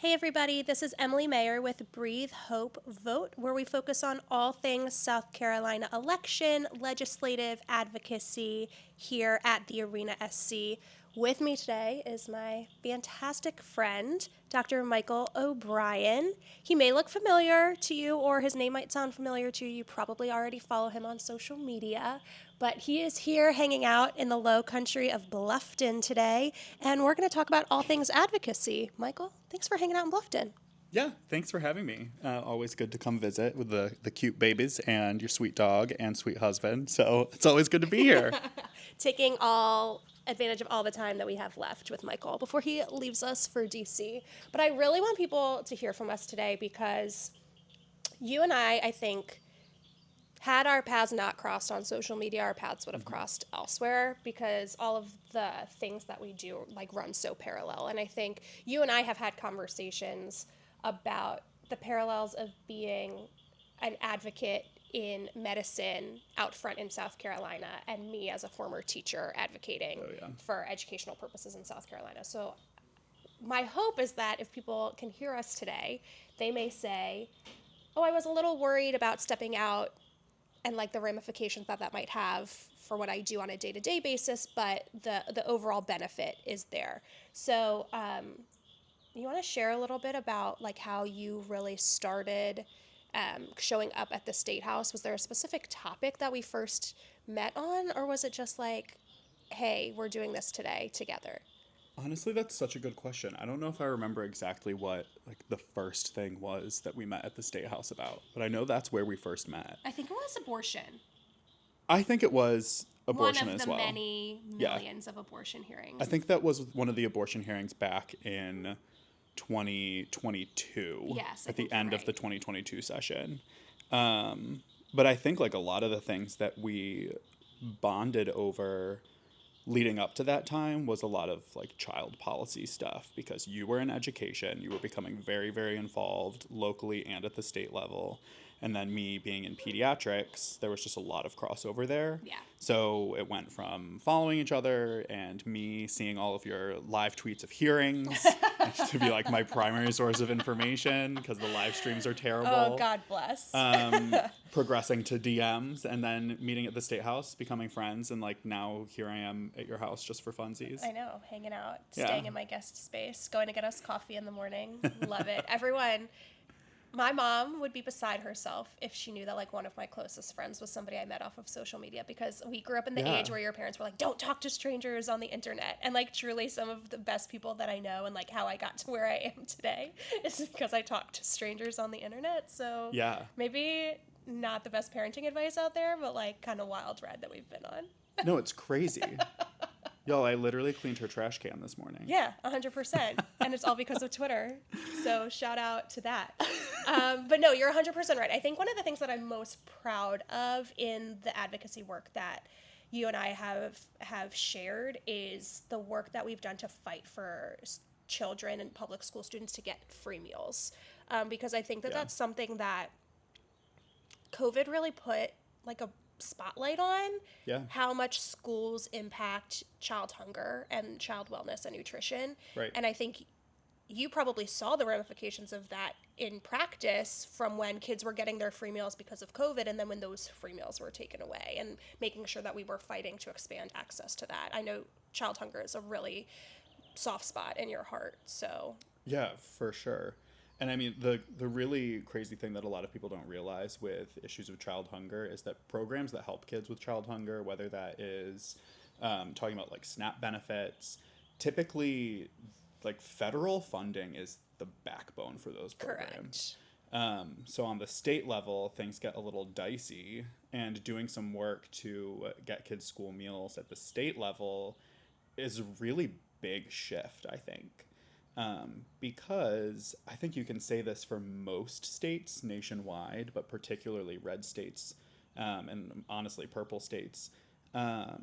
Hey everybody, this is Emily Mayer with Breathe, Hope, Vote, where we focus on all things South Carolina election, legislative advocacy here at the Arena SC. With me today is my fantastic friend, Dr. Michael O'Brien. He may look familiar to you, or his name might sound familiar to you. You probably already follow him on social media, but he is here hanging out in the low country of Bluffton today, and we're going to talk about all things advocacy. Michael, thanks for hanging out in Bluffton. Yeah, thanks for having me. Always good to come visit with the cute babies and your sweet dog and sweet husband. So it's always good to be here. Taking all advantage of all the time that we have left with Michael before he leaves us for DC. But I really want people to hear from us today because you and I think, had our paths not crossed on social media, our paths would have crossed elsewhere because all of the things that we do run so parallel. And I think you and I have had conversations about the parallels of being an advocate in medicine out front in South Carolina and me as a former teacher advocating for educational purposes in South Carolina. So my hope is that if people can hear us today, they may say, oh, I was a little worried about stepping out and the ramifications that might have for what I do on a day-to-day basis, but the overall benefit is there. So you want to share a little bit about how you really started showing up at the State House? Was there a specific topic that we first met on, or was it just hey, we're doing this today together? Honestly, that's such a good question. I don't know if I remember exactly what the first thing was that we met at the State House about, but I know that's where we first met. I think it was abortion. I think it was abortion One of as the well. many millions of abortion hearings. I think that was one of the abortion hearings back in 2022. Yes, at the end of the 2022 session. But I think a lot of the things that we bonded over leading up to that time was a lot of child policy stuff because you were in education, you were becoming very, very involved locally and at the state level. And then me being in pediatrics, there was just a lot of crossover there. Yeah. So it went from following each other and me seeing all of your live tweets of hearings to be my primary source of information because the live streams are terrible. Oh, God bless. Progressing to DMs and then meeting at the State House, becoming friends, and now here I am at your house just for funsies. I know, hanging out, staying in my guest space, going to get us coffee in the morning. Love it. Everyone, my mom would be beside herself if she knew that one of my closest friends was somebody I met off of social media, because we grew up in the age where your parents were don't talk to strangers on the internet. And truly some of the best people that I know and how I got to where I am today is because I talked to strangers on the internet. So maybe not the best parenting advice out there, but kind of wild ride that we've been on. No, it's crazy. Y'all, I literally cleaned her trash can this morning. Yeah, 100%. And it's all because of Twitter. So shout out to that. But no, you're 100% right. I think one of the things that I'm most proud of in the advocacy work that you and I have shared is the work that we've done to fight for children and public school students to get free meals. Because I think that that's something that COVID really put a spotlight on how much schools impact child hunger and child wellness and nutrition. Right. And I think you probably saw the ramifications of that in practice from when kids were getting their free meals because of COVID, and then when those free meals were taken away, and making sure that we were fighting to expand access to that. I know child hunger is a really soft spot in your heart, so. Yeah, for sure. And I mean, the really crazy thing that a lot of people don't realize with issues of child hunger is that programs that help kids with child hunger, whether that is talking about SNAP benefits, typically federal funding is the backbone for those programs. Correct. So on the state level, things get a little dicey, and doing some work to get kids school meals at the state level is a really big shift, I think. Because I think you can say this for most states nationwide, but particularly red states, and honestly purple states, a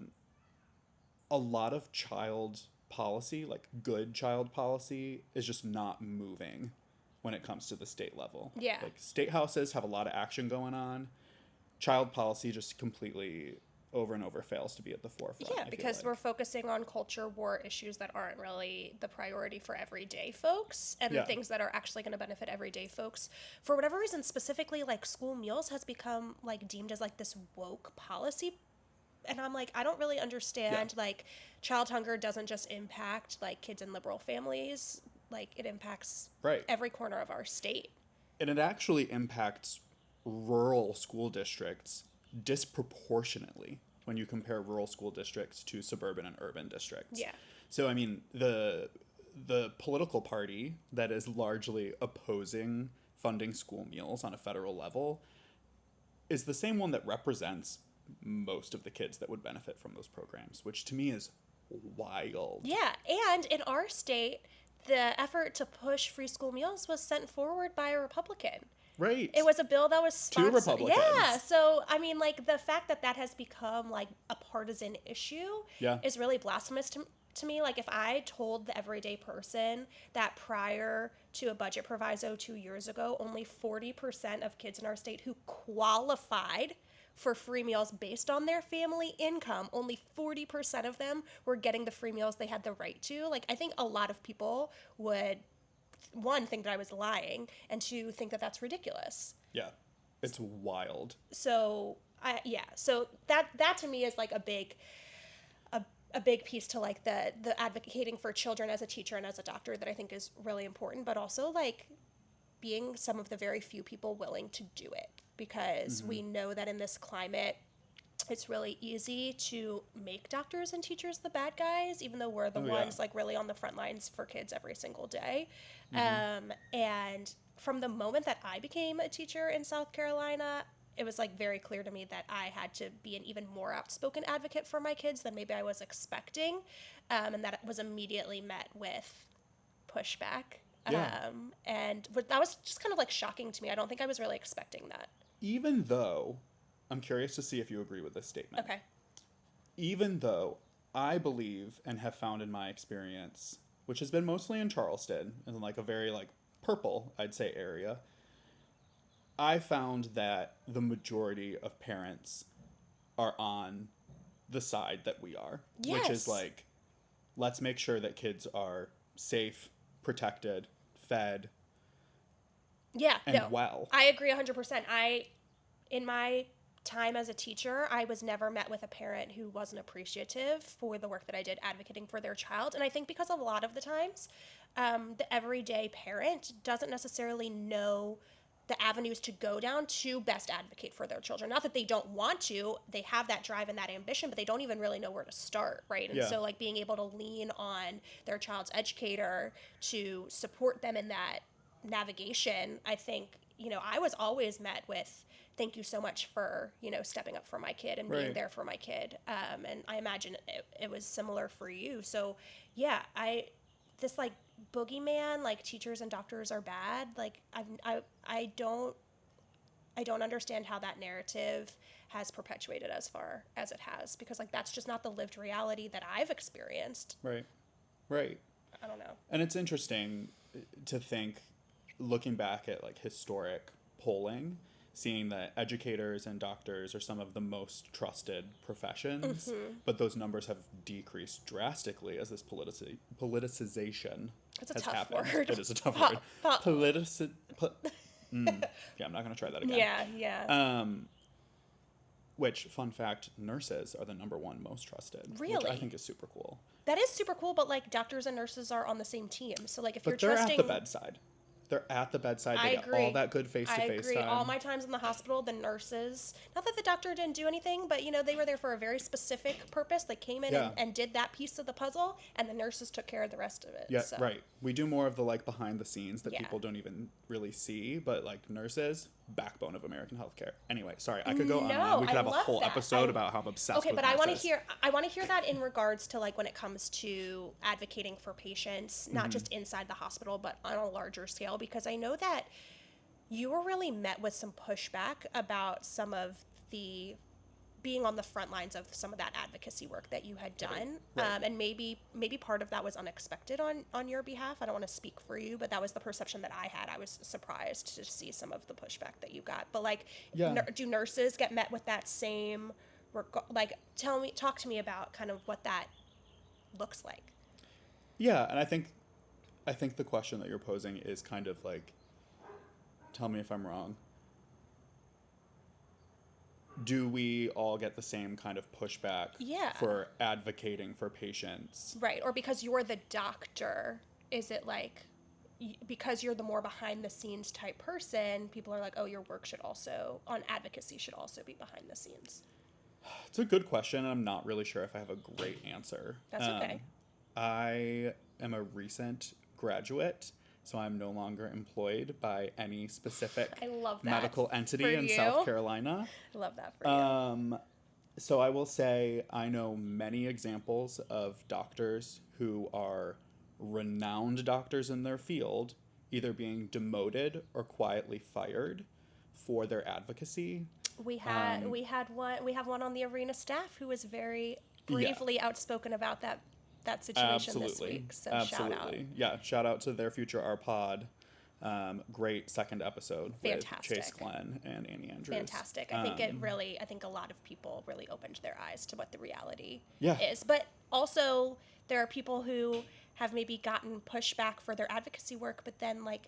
lot of child policy, good child policy, is just not moving when it comes to the state level. Yeah. State houses have a lot of action going on. Child policy just completely over and over fails to be at the forefront. Yeah, I feel because like. we're focusing on culture war issues that aren't really the priority for everyday folks, and the Yeah. things that are actually going to benefit everyday folks. For whatever reason, specifically, like, school meals has become, like, deemed as, like, this woke policy. And I'm like, I don't really understand. Yeah. Like, child hunger doesn't just impact, like, kids in liberal families. Like, it impacts Right. every corner of our state. And it actually impacts rural school districts disproportionately when you compare rural school districts to suburban and urban districts. Yeah. So I mean, the political party that is largely opposing funding school meals on a federal level is the same one that represents most of the kids that would benefit from those programs, which to me is wild. Yeah, and in our state, the effort to push free school meals was sent forward by a Republican. Right. It was a bill that was Two sponsored. Republicans. Yeah, so I mean, like, the fact that that has become, like, a partisan issue Yeah. is really blasphemous to me. Like, if I told the everyday person that prior to a budget proviso 2 years ago, only 40% of kids in our state who qualified for free meals based on their family income, only 40% of them were getting the free meals they had the right to. Like, I think a lot of people would, one, think that I was lying, and two, think that that's ridiculous. Yeah. It's wild. So, so that to me is, like, a big piece to, like, the advocating for children as a teacher and as a doctor that I think is really important, but also, like, being some of the very few people willing to do it, because we know that in this climate, it's really easy to make doctors and teachers the bad guys, even though we're the ones, like, really on the front lines for kids every single day. And from the moment that I became a teacher in South Carolina, it was, like, very clear to me that I had to be an even more outspoken advocate for my kids than maybe I was expecting, and that was immediately met with pushback. Yeah. And that was just kind of, like, shocking to me. I don't think I was really expecting that. Even though, I'm curious to see if you agree with this statement. Okay. Even though I believe and have found in my experience, which has been mostly in Charleston, in, like, a very, like, purple, I'd say, area, I found that the majority of parents are on the side that we are. Yes. Which is, like, let's make sure that kids are safe, protected, fed, Yeah, and no, well. I agree 100%. In my time as a teacher, I was never met with a parent who wasn't appreciative for the work that I did advocating for their child. And I think because a lot of the times, the everyday parent doesn't necessarily know the avenues to go down to best advocate for their children. Not that they don't want to, they have that drive and that ambition, but they don't even really know where to start, right? And so, like, being able to lean on their child's educator to support them in that navigation, I think, I was always met with, thank you so much for, stepping up for my kid and being there for my kid. And I imagine it was similar for you. So, yeah, this, like, boogeyman, like, teachers and doctors are bad, like, I don't understand how that narrative has perpetuated as far as it has, because, like, that's just not the lived reality that I've experienced. Right. I don't know. And it's interesting to think, looking back at, like, historic polling, seeing that educators and doctors are some of the most trusted professions, but those numbers have decreased drastically as this politicization It's a has tough happened. word. It is a tough word. Yeah, I'm not going to try that again. Yeah. Which, fun fact, nurses are the #1 most trusted. Which Really? I think is super cool. That is super cool, but, like, doctors and nurses are on the same team. So, like, if But you're they're trusting... at the bedside. They're at the bedside. They I get agree. all that good face-to-face I agree. time. All my times in the hospital, the nurses, not that the doctor didn't do anything, but, they were there for a very specific purpose. They came in and did that piece of the puzzle, and the nurses took care of the rest of it. Yeah, so. right. We do more of the, like, behind the scenes that people don't even really see, but, like, nurses, backbone of American healthcare. Anyway, sorry, I could go on and on. We could have a whole episode about how I'm obsessed with but nurses. I want to hear that in regards to, like, when it comes to advocating for patients, not just inside the hospital, but on a larger scale, because I know that you were really met with some pushback about some of the being on the front lines of some of that advocacy work that you had done. Right. And maybe part of that was unexpected on your behalf. I don't want to speak for you, but that was the perception that I had. I was surprised to see some of the pushback that you got. But, like, do nurses get met with that same Like, talk to me about kind of what that looks like. Yeah, and I think the question that you're posing is kind of like, tell me if I'm wrong. Do we all get the same kind of pushback Yeah. for advocating for patients? Right. Or because you're the doctor, is it like, because you're the more behind the scenes type person, people are like, oh, your work should also, on advocacy, should also be behind the scenes? It's a good question, and I'm not really sure if I have a great answer. That's okay. I am a recent graduate, so I'm no longer employed by any specific I love that medical entity for in you. South Carolina. I love that for you. So I will say I know many examples of doctors who are renowned doctors in their field, either being demoted or quietly fired for their advocacy. We have one on the arena staff who was very Yeah. briefly outspoken about that situation this Absolutely. week. So Absolutely. shout out. Yeah. Shout out to Their Future Our Pod. Great second episode Fantastic. with Chase Glenn and Annie Andrews. Fantastic. I think a lot of people really opened their eyes to what the reality Yeah. is. But also there are people who have maybe gotten pushback for their advocacy work, but then like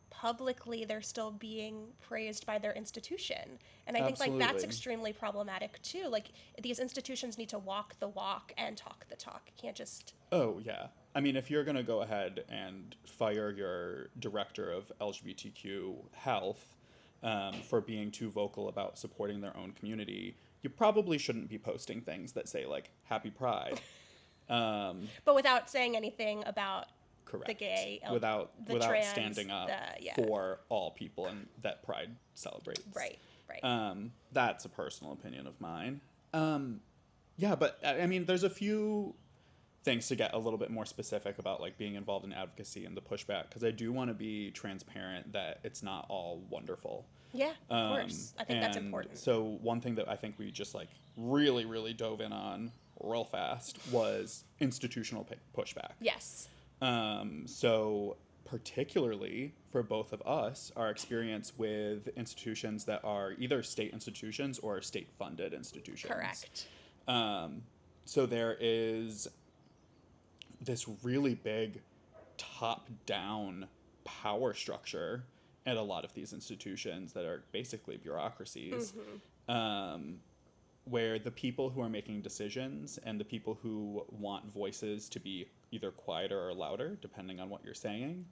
publicly they're still being praised by their institution. And I think like that's Absolutely. extremely problematic too. Like these institutions need to walk the walk and talk the talk. You can't just Oh, yeah. I mean, if you're going to go ahead and fire your director of LGBTQ health for being too vocal about supporting their own community, you probably shouldn't be posting things that say, like, Happy Pride. but without saying anything about Correct. the gay, without the without trans, standing up yeah. for all people and that Pride celebrates. Right, right. That's a personal opinion of mine. Yeah, but I mean, there's a few things to get a little bit more specific about like being involved in advocacy and the pushback, because I do want to be transparent that it's not all wonderful. Yeah, of course. I think that's important. So one thing that I think we just like really, really dove in on real fast was institutional pushback. Yes. So particularly for both of us, our experience with institutions that are either state institutions or state-funded institutions. Correct. So there is this really big top-down power structure at a lot of these institutions that are basically bureaucracies, where the people who are making decisions and the people who want voices to be either quieter or louder, depending on what you're saying,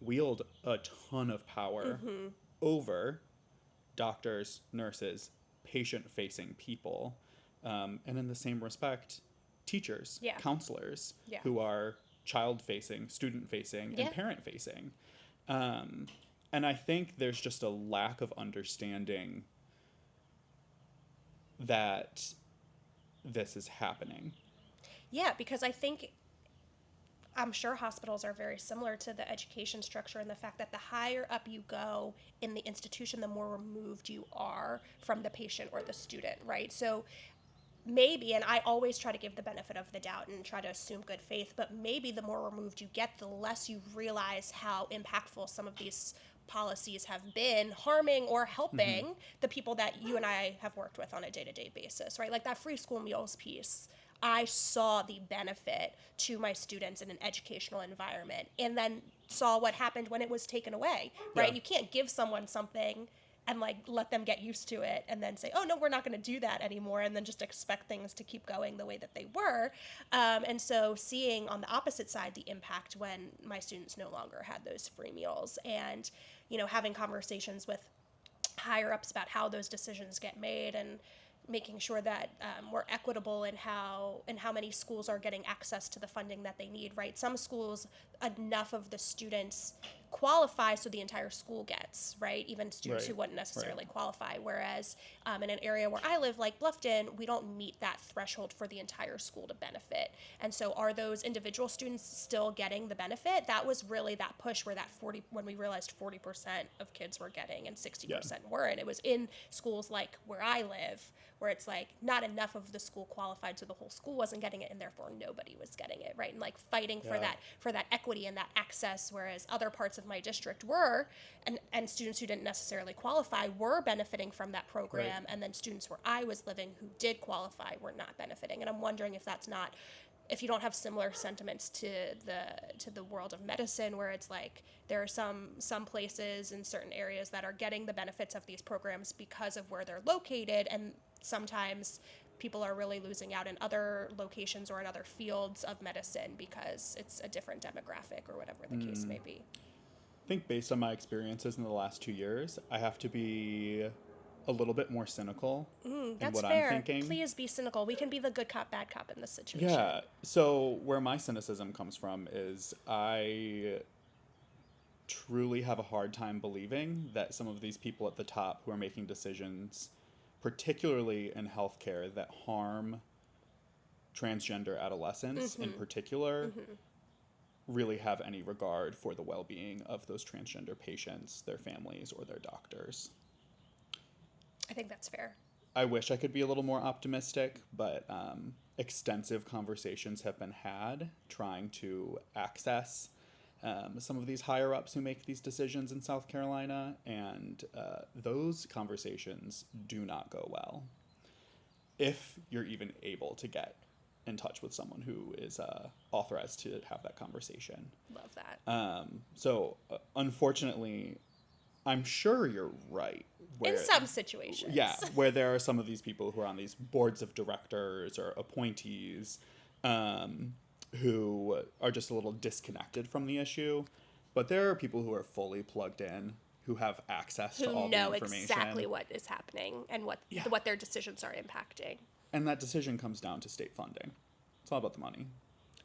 wield a ton of power over doctors, nurses, patient-facing people, and in the same respect, teachers, counselors, who are child-facing, student-facing, and parent-facing. And I think there's just a lack of understanding that this is happening. Yeah, because I'm sure hospitals are very similar to the education structure and the fact that the higher up you go in the institution, the more removed you are from the patient or the student, right? So maybe, and I always try to give the benefit of the doubt and try to assume good faith, but maybe the more removed you get, the less you realize how impactful some of these policies have been, harming or helping the people that you and I have worked with on a day-to-day basis, right? Like that free school meals piece. I saw the benefit to my students in an educational environment and then saw what happened when it was taken away, right? Yeah. You can't give someone something and like let them get used to it and then say, oh no, we're not going to do that anymore, and then just expect things to keep going the way that they were. And so seeing on the opposite side the impact when my students no longer had those free meals, and having conversations with higher ups about how those decisions get made and making sure that we're equitable in how many schools are getting access to the funding that they need, right? Some schools, enough of the students qualify so the entire school gets, right? Even students who wouldn't necessarily qualify. Whereas in an area where I live, like Bluffton, we don't meet that threshold for the entire school to benefit. And so are those individual students still getting the benefit? That was really that push where when we realized 40% of kids were getting and 60% weren't. It was in schools like where I live, where it's like not enough of the school qualified, so the whole school wasn't getting it, and therefore nobody was getting it, right? And like fighting for that equity and that access, whereas other parts of my district were, and students who didn't necessarily qualify were benefiting from that program, and then students where I was living who did qualify were not benefiting. And I'm wondering if that's not, if you don't have similar sentiments to the world of medicine, where it's like there are some places in certain areas that are getting the benefits of these programs because of where they're located, and sometimes people are really losing out in other locations or in other fields of medicine because it's a different demographic or whatever the case may be. I think based on my experiences in the last 2 years, I have to be a little bit more cynical in That's what fair. I'm thinking. Please be cynical. We can be the good cop, bad cop in this situation. Yeah. So where my cynicism comes from is I truly have a hard time believing that some of these people at the top who are making decisions, particularly in healthcare, that harm transgender adolescents in particular, really have any regard for the well-being of those transgender patients, their families, or their doctors. I think that's fair. I wish I could be a little more optimistic, but extensive conversations have been had trying to access some of these higher ups who make these decisions in South Carolina, and those conversations do not go well. If you're even able to get in touch with someone who is authorized to have that conversation. Love that. So unfortunately, I'm sure you're right. In some situations. Yeah, where there are some of these people who are on these boards of directors or appointees who are just a little disconnected from the issue. But there are people who are fully plugged in, who have access to all the information. Who know exactly what is happening and what their decisions are impacting. And that decision comes down to state funding. It's all about the money.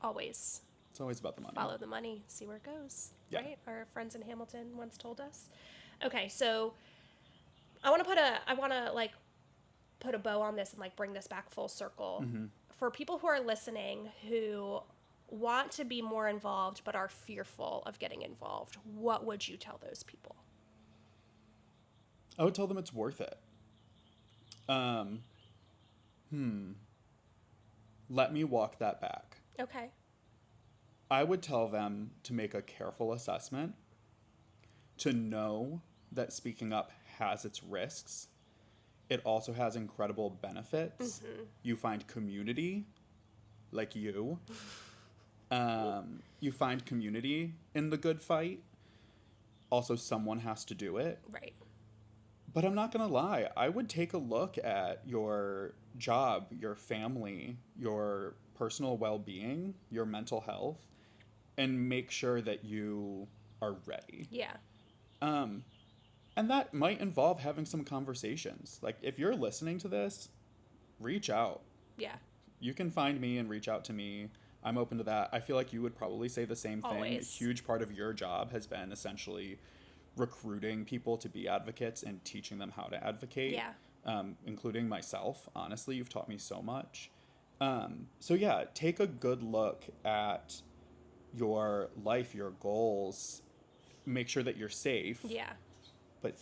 Always. It's always about the money. Follow the money, see where it goes. Yeah. Right? Our friends in Hamilton once told us. Okay, so I want to put a bow on this and like bring this back full circle. For people who are listening who want to be more involved but are fearful of getting involved, what would you tell those people? I would tell them it's worth it. Let me walk that back. Okay. I would tell them to make a careful assessment, to know that speaking up has its risks. It also has incredible benefits. You find community, like you. You find community in the good fight. Also, someone has to do it. Right. But I'm not going to lie. I would take a look at your job, your family, your personal well-being, your mental health, and make sure that you are ready. Yeah. And that might involve having some conversations. Like, if you're listening to this, reach out. Yeah. You can find me and reach out to me. I'm open to that. I feel like you would probably say the same thing. Always. A huge part of your job has been essentially recruiting people to be advocates and teaching them how to advocate. Yeah. Including myself. Honestly, you've taught me so much. So yeah, take a good look at your life, your goals. Make sure that you're safe. Yeah. But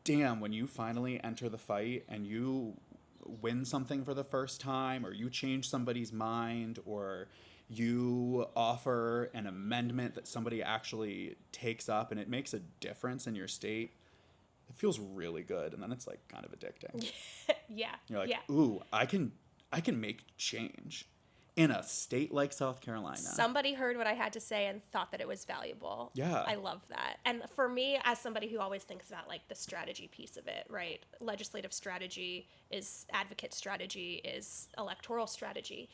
damn, when you finally enter the fight and you win something for the first time, or you change somebody's mind, or you offer an amendment that somebody actually takes up and it makes a difference in your state, it feels really good. And then it's like kind of addicting. Yeah. You're like, ooh, I can make change in a state like South Carolina. Somebody heard what I had to say and thought that it was valuable. Yeah. I love that. And for me, as somebody who always thinks about like the strategy piece of it, right? Legislative strategy is advocate strategy, is electoral strategy.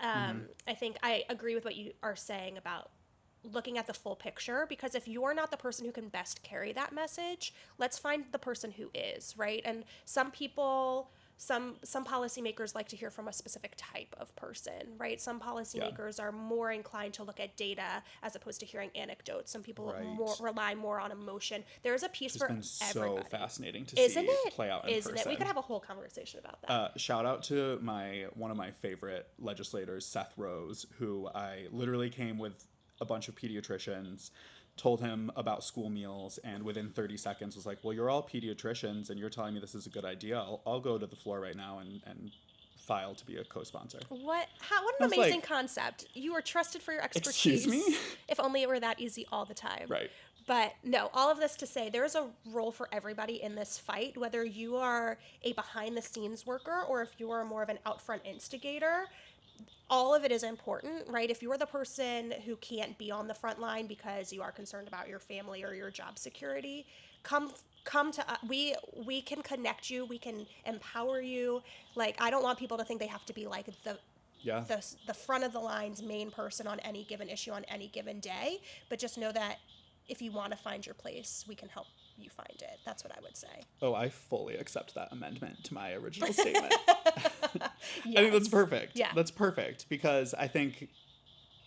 I think I agree with what you are saying about looking at the full picture, because if you're not the person who can best carry that message, let's find the person who is, right? And some people, some policymakers like to hear from a specific type of person, right? Some policymakers are more inclined to look at data as opposed to hearing anecdotes. Some people rely more on emotion. There's a piece for everybody. It's been so fascinating to see play out in person. Isn't it? We could have a whole conversation about that. Shout out to one of my favorite legislators, Seth Rose, who I literally came with a bunch of pediatricians, told him about school meals, and within 30 seconds was like, well, you're all pediatricians and you're telling me this is a good idea. I'll go to the floor right now and file to be a co-sponsor. What I an was amazing like, concept. You were trusted for your expertise. excuse me? If only it were that easy all the time. Right. But no, all of this to say, there's a role for everybody in this fight, whether you are a behind the scenes worker or if you are more of an out front instigator. All of it is important, right? If you're the person who can't be on the front line because you are concerned about your family or your job security, come to us. We can connect you. We can empower you. Like, I don't want people to think they have to be like Yeah. the front of the line's main person on any given issue on any given day, but just know that if you want to find your place, we can help you find it. That's what I would say. Oh, I fully accept that amendment to my original statement. I think that's perfect. Yeah. That's perfect because I think,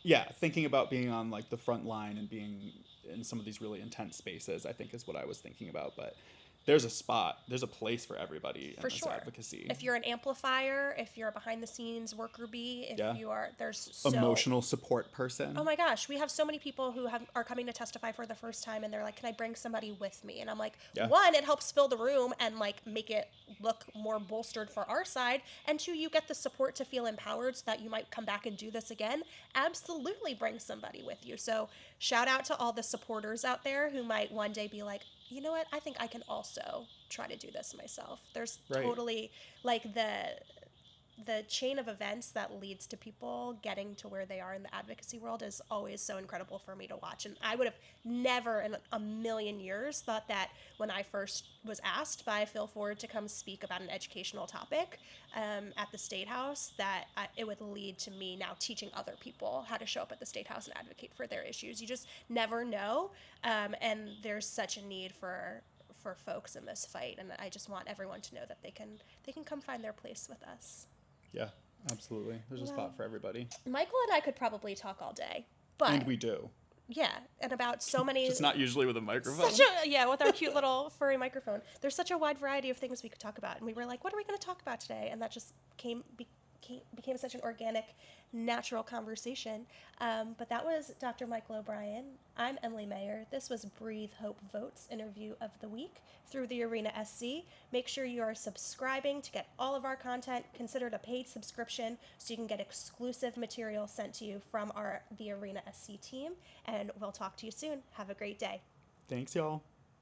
yeah, thinking about being on like the front line and being in some of these really intense spaces, I think is what I was thinking about. But there's a place for everybody in For this sure. advocacy. If you're an amplifier, if you're a behind the scenes worker bee, if you are, there's so emotional support person. Oh my gosh, we have so many people who are coming to testify for the first time and they're like, can I bring somebody with me? And I'm like, one, it helps fill the room and like make it look more bolstered for our side. And two, you get the support to feel empowered so that you might come back and do this again. Absolutely bring somebody with you. So shout out to all the supporters out there who might one day be like, you know what, I think I can also try to do this myself. There's totally like the chain of events that leads to people getting to where they are in the advocacy world is always so incredible for me to watch. And I would have never in a million years thought that when I first was asked by Phil Ford to come speak about an educational topic at the State House, that it would lead to me now teaching other people how to show up at the State House and advocate for their issues. You just never know. And there's such a need for folks in this fight. And I just want everyone to know that they can come find their place with us. Yeah, absolutely. There's a spot for everybody. Michael and I could probably talk all day, but And we do. Yeah, and about so many. Just not usually with a microphone. With our cute little furry microphone. There's such a wide variety of things we could talk about, and we were like, what are we going to talk about today? And that just became such an organic, natural conversation. But that was Dr. Michael O'Brien. I'm Emily Mayer. This was Breathe Hope Votes Interview of the Week through the Arena SC. Make sure you are subscribing to get all of our content. Consider it a paid subscription so you can get exclusive material sent to you from the Arena SC team. And we'll talk to you soon. Have a great day. Thanks, y'all.